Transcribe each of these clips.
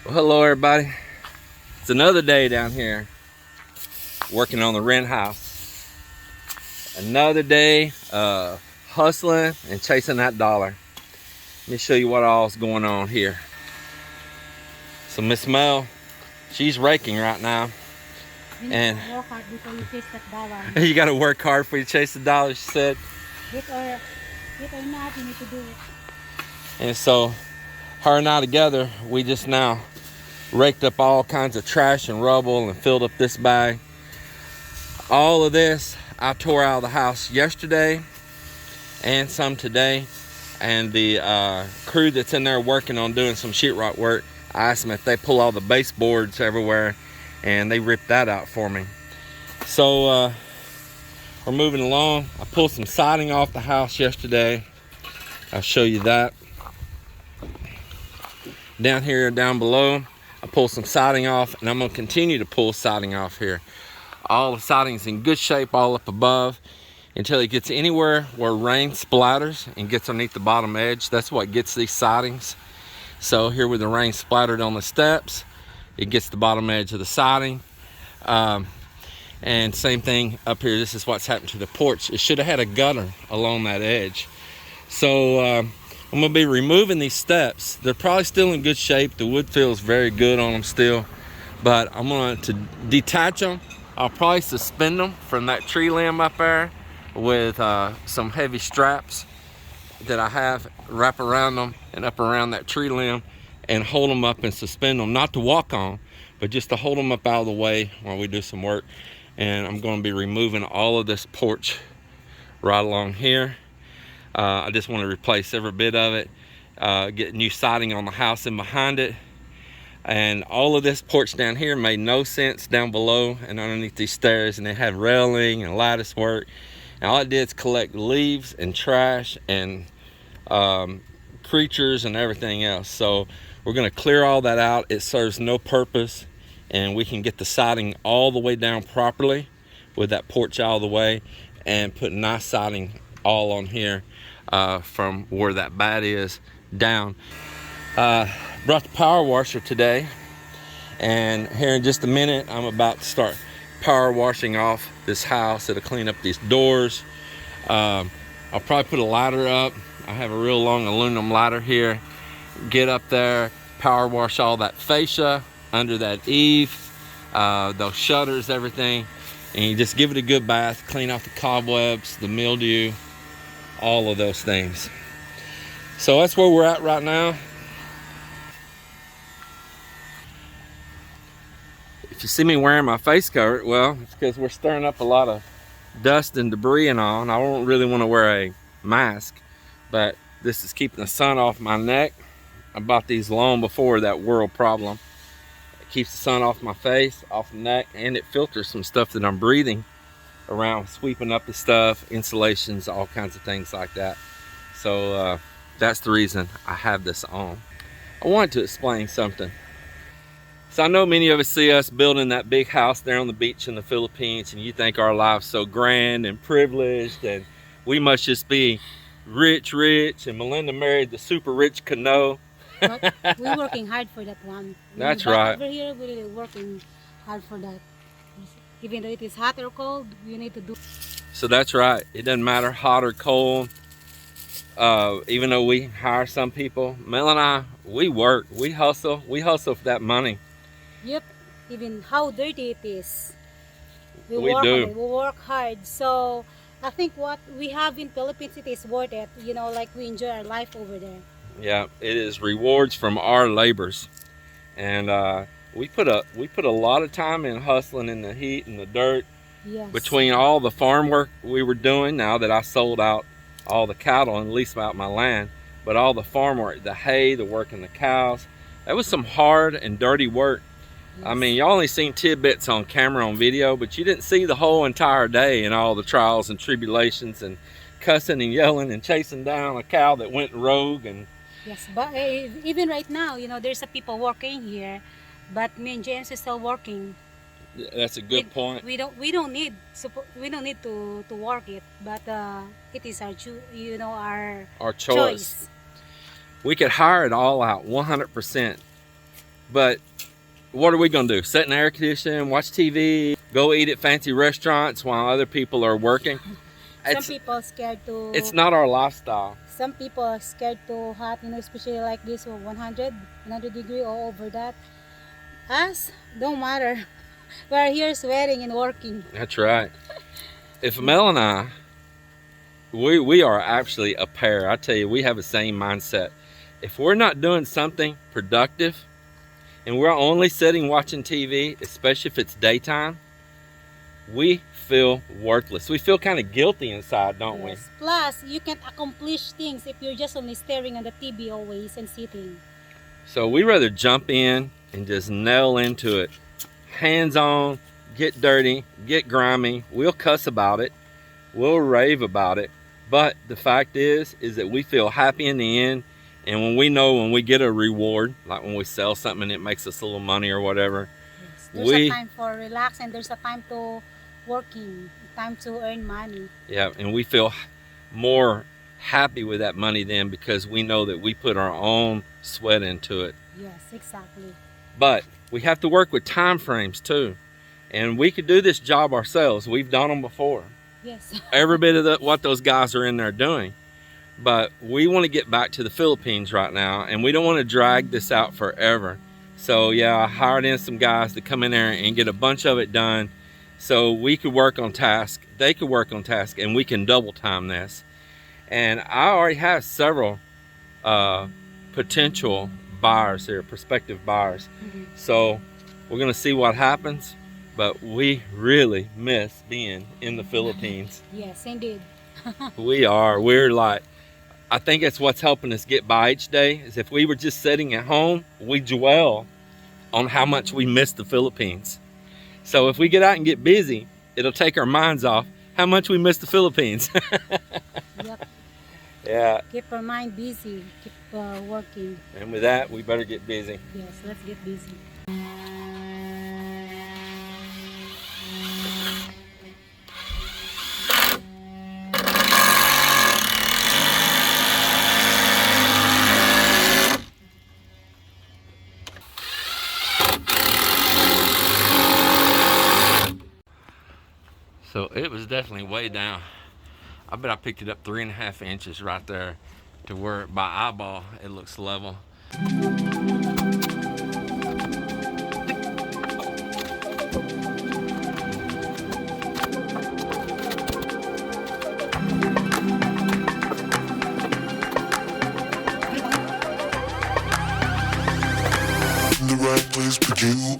Well, hello everybody. It's another day down here working on the rent house. Another day hustling and chasing that dollar. Let me show you what all's going on here. So Miss Mel, she's raking right now. And work hard before you chase that dollar. you gotta work hard before you chase the dollar, she said. With or not, you need to do it. And so her and I together, we just now raked up all kinds of trash and rubble and filled up this bag. All of this I tore out of the house yesterday and some today. And the crew that's in there working on doing some sheetrock work, I asked them if they pull all the baseboards everywhere, and they ripped that out for me. So we're moving along. I pulled some siding off the house yesterday. I'll show you that. Down here, down below, I pulled some siding off, and I'm gonna continue to pull siding off here. All the siding's in good shape all up above until it gets anywhere where rain splatters and gets underneath the bottom edge. That's what gets these sidings. So here where the rain splattered on the steps, it gets the bottom edge of the siding. And same thing up here. This is what's happened to the porch. It should have had a gutter along that edge. So I'm gonna be removing these steps. They're probably still in good shape. The wood feels very good on them still, but I'm going to detach them. I'll probably suspend them from that tree limb up there with some heavy straps that I have wrap around them and up around that tree limb and hold them up and suspend them, not to walk on, but just to hold them up out of the way while we do some work. And I'm going to be removing all of this porch right along here. I just want to replace every bit of it, get new siding on the house and behind it. And all of this porch down here made no sense down below and underneath these stairs, and they had railing and lattice work. And all I did is collect leaves and trash and creatures and everything else. So we're going to clear all that out. It serves no purpose, and we can get the siding all the way down properly with that porch out of the way and put nice siding all on here. From where that bat is down. Brought the power washer today, and here in just a minute I'm about to start power washing off this house. It'll clean up these doors. I'll probably put a ladder up. I have a real long aluminum ladder here. Get up there, power wash all that fascia under that eave, those shutters, everything, and you just give it a good bath, clean off the cobwebs, the mildew, all of those things. So that's where we're at right now. If you see me wearing my face cover, well, it's because we're stirring up a lot of dust and debris and all, and I don't really want to wear a mask, but this is keeping the sun off my neck. I bought these long before that world problem. It keeps the sun off my face, off the neck, and it filters some stuff that I'm breathing around, sweeping up the stuff, insulations, all kinds of things like that. So that's the reason I have this on. I wanted to explain something. So I know many of us see us building that big house there on the beach in the Philippines, and you think our life's so grand and privileged, and we must just be rich, and Melinda married the super rich Cano. But we're working hard for that one. That's right. Over here, we're really working hard for that. Even though it is hot or cold, you need to do. So that's right. It doesn't matter hot or cold. Even though we hire some people, Mel and I, we work, we hustle for that money. Yep. Even how dirty it is, we We work do. on it. We work hard. So I think what we have in Philippines, it is worth it. You know, like we enjoy our life over there. Yeah, it is rewards from our labors, and we put a lot of time in hustling in the heat and the dirt. Yes. Between all the farm work we were doing, now that I sold out all the cattle and leased out my land, but all the farm work, the hay, the work in the cows, that was some hard and dirty work. Yes. I mean, y'all only seen tidbits on camera, on video, but you didn't see the whole entire day and all the trials and tribulations and cussing and yelling and chasing down a cow that went rogue. And Yes, but even right now, you know, there's a people working here, but me and James is still working. that's a good point. We don't need to work it, but it is our Our choice. We could hire it all out 100%, But what are we gonna do? Sit in air conditioning, watch TV, go eat at fancy restaurants while other people are working? Some people are scared to. It's not our lifestyle. Some people are scared to hot, especially like this, 100 degree or over that. Us, don't matter. We're here sweating and working. That's right. If Mel and I, we are actually a pair. I tell you, we have the same mindset. If we're not doing something productive and we're only sitting watching TV, especially if it's daytime, we feel worthless. We feel kind of guilty inside, don't we? Plus, you can't accomplish things if you're just only staring at the TV always and sitting. So we rather jump in and just nail into it. Hands on, get dirty, get grimy. We'll cuss about it. We'll rave about it. But the fact is that we feel happy in the end. And when we get a reward, like when we sell something and it makes us a little money or whatever. Yes. There's a time for relax and there's a time to working, time to earn money. Yeah, and we feel more happy with that money then because we know that we put our own sweat into it. Yes, exactly. But we have to work with time frames too. And we could do this job ourselves. We've done them before. Yes. Every bit of what those guys are in there doing. But we want to get back to the Philippines right now, and we don't want to drag this out forever. So yeah, I hired in some guys to come in there and get a bunch of it done so we could work on task, they could work on task, and we can double time this. And I already have several potential buyers here, prospective buyers. So we're gonna see what happens, but we really miss being in the Philippines. Yes, indeed. We're like, I think that's what's helping us get by each day, is if we were just sitting at home, we dwell on how much we miss the Philippines. So if we get out and get busy, it'll take our minds off how much we miss the Philippines. Yep. Yeah. Keep our mind busy, keep working. And with that, we better get busy. Yes, let's get busy. So it was definitely way down. I bet I picked it up 3.5 inches right there to where by eyeball it looks level. In the right place for you.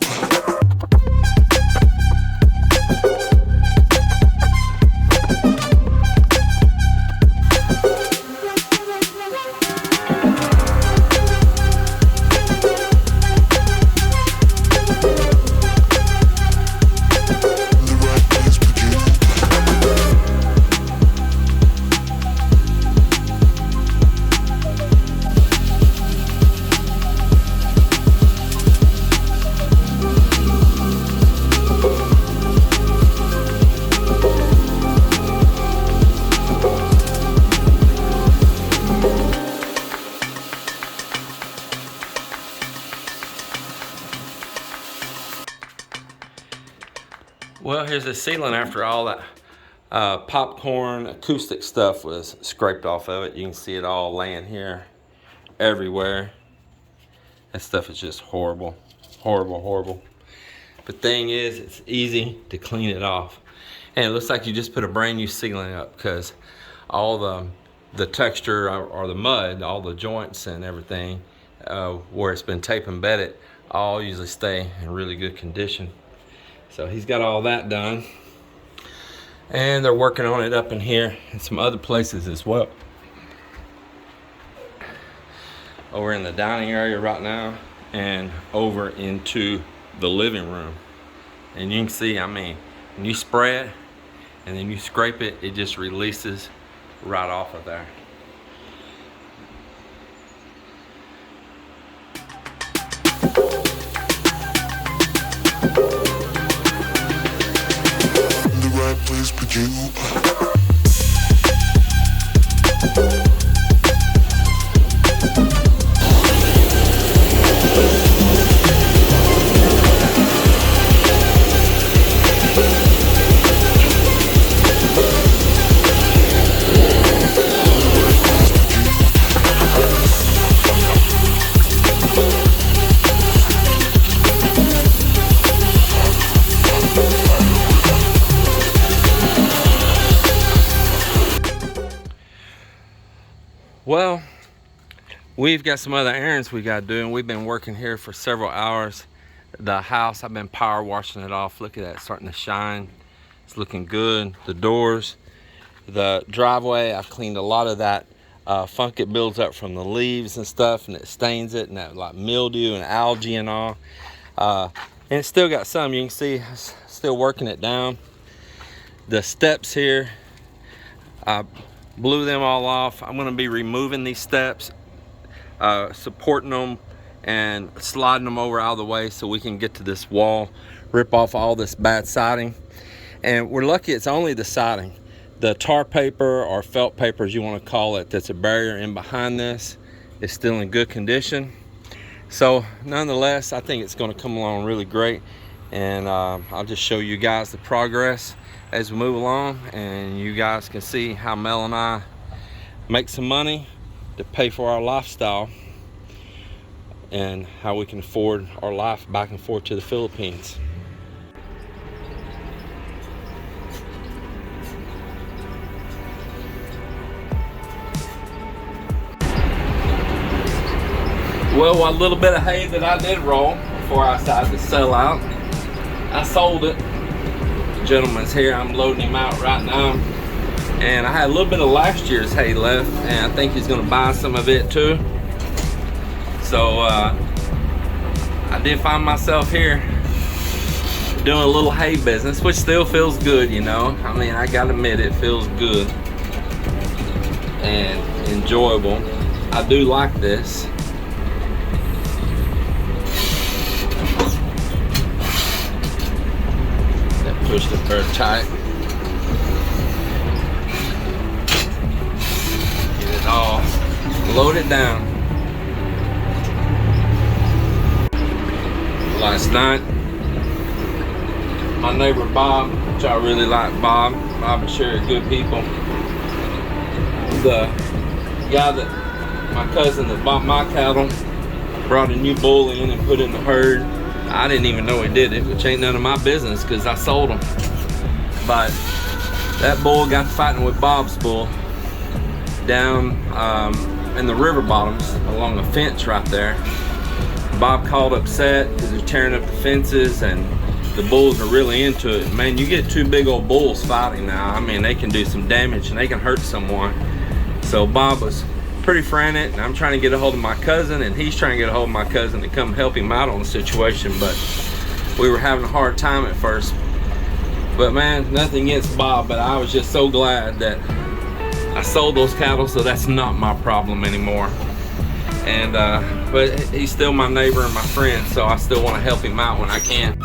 Well, here's the ceiling after all that popcorn acoustic stuff was scraped off of it. You can see it all laying here everywhere. That stuff is just horrible, horrible, horrible. But thing is, it's easy to clean it off. And it looks like you just put a brand new ceiling up because all the texture or the mud, all the joints and everything where it's been tape embedded, all usually stay in really good condition. So he's got all that done. And they're working on it up in here and some other places as well. Over in the dining area right now and over into the living room. And you can see, I mean, when you spray it and then you scrape it, it just releases right off of there. Place for you. Well, we've got some other errands we got to do, and we've been working here for several hours. The house, I've been power washing it off. Look at that, starting to shine. It's looking good. The doors, the driveway, I've cleaned a lot of that funk it builds up from the leaves and stuff, and it stains it, and that like mildew and algae and all. And it's still got some, you can see, still working it down. The steps here, I blew them all off. I'm gonna be removing these steps, supporting them and sliding them over out of the way so we can get to this wall, rip off all this bad siding. And we're lucky it's only the siding. The tar paper or felt paper, as you want to call it, that's a barrier in behind this is still in good condition. So nonetheless, I think it's going to come along really great, and I'll just show you guys the progress as we move along, and you guys can see how Mel and I make some money to pay for our lifestyle and how we can afford our life back and forth to the Philippines. Well, one little bit of hay that I did roll before I decided to sell out, I sold it. The gentleman's here, I'm loading him out right now. And I had a little bit of last year's hay left, and I think he's gonna buy some of it too. So I did find myself here doing a little hay business, which still feels good, you know. I mean, I gotta admit, it feels good and enjoyable. I do like this. Push the bird tight. Get it all loaded down. Last night, my neighbor Bob, which I really like Bob and Sherry are good people. The guy that, my cousin that bought my cattle, brought a new bull in and put in the herd. I didn't even know he did it, which ain't none of my business because I sold him. But that bull got fighting with Bob's bull down in the river bottoms along a fence right there. Bob called upset because they're tearing up the fences and the bulls are really into it. Man, you get two big old bulls fighting now, I mean, they can do some damage and they can hurt someone. So Bob was pretty frantic, and I'm trying to get a hold of my cousin, and he's trying to get a hold of my cousin to come help him out on the situation, but we were having a hard time at first. But man, nothing against Bob, but I was just so glad that I sold those cattle, so that's not my problem anymore. And but he's still my neighbor and my friend, so I still want to help him out when I can.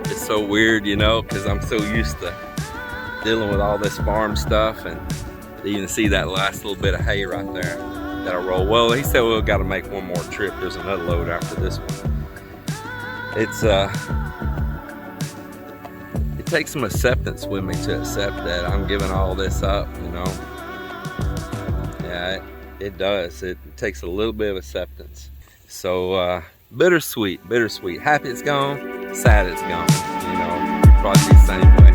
It's so weird, you know, because I'm so used to dealing with all this farm stuff, and you can see that last little bit of hay right there that I roll. Well, he said we've got to make one more trip. There's another load after this one. It's it takes some acceptance with me to accept that I'm giving all this up, you know. Yeah, it does. It takes a little bit of acceptance. So bittersweet. Happy it's gone, sad it's gone, you know, probably the same way.